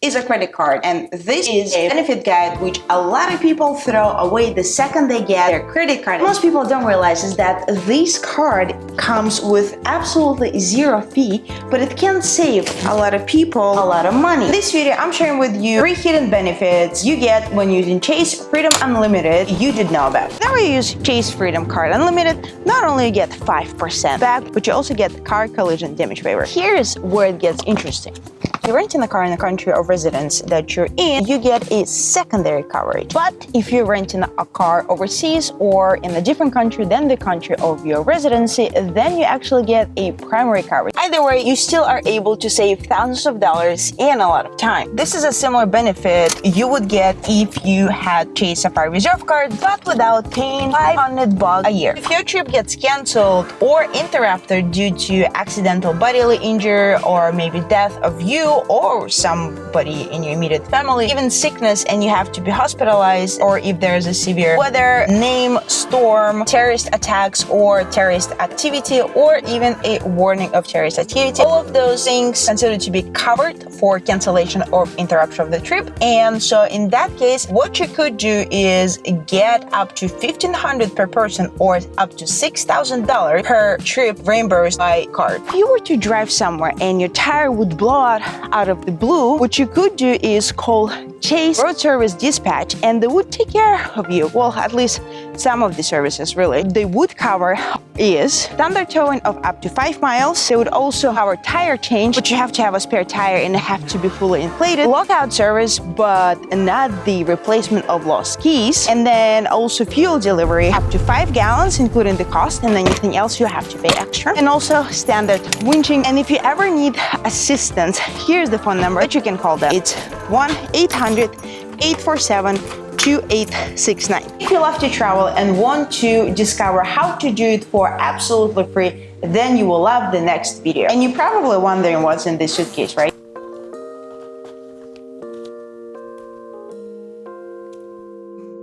is a credit card, and this is a benefit guide which a lot of people throw away the second they get their credit card. Most people don't realize is that this card comes with absolutely zero fee, but it can save a lot of people a lot of money. In this video, I'm sharing with you 3 hidden benefits you get when using Chase Freedom Unlimited you did know about. Whenever you use Chase Freedom Card Unlimited, not only you get 5% back, but you also get car collision damage waiver. Here's where it gets interesting. You're renting a car in the country of residence that you're in, you get a secondary coverage. But if you're renting a car overseas or in a different country than the country of your residency, then you actually get a primary coverage. Either way, you still are able to save thousands of dollars and a lot of time. This is a similar benefit you would get if you had Chase Safari Reserve card, but without paying $500 a year. If your trip gets canceled or interrupted due to accidental bodily injury or maybe death of you or somebody in your immediate family, even sickness and you have to be hospitalized, or if there's a severe weather, name, storm, terrorist attacks or terrorist activity, or even a warning of terrorist activity, all of those things considered to be covered for cancellation or interruption of the trip. And so in that case, what you could do is get up to $1,500 per person or up to $6,000 per trip reimbursed by card. If you were to drive somewhere and your tire would blow out of the blue, what you could do is call Chase Road Service Dispatch and they would take care of you. Well, at least some of the services really. They would cover is standard towing of up to 5 miles. They would also cover tire change, but you have to have a spare tire and have to be fully inflated. Lockout service, but not the replacement of lost keys. And then also fuel delivery up to 5 gallons, including the cost, and anything else you have to pay extra. And also standard winching. And if you ever need assistance, here's the phone number that you can call them. It's 1-800-847-2869. If you love to travel and want to discover how to do it for absolutely free, then you will love the next video. And you're probably wondering what's in this suitcase, right?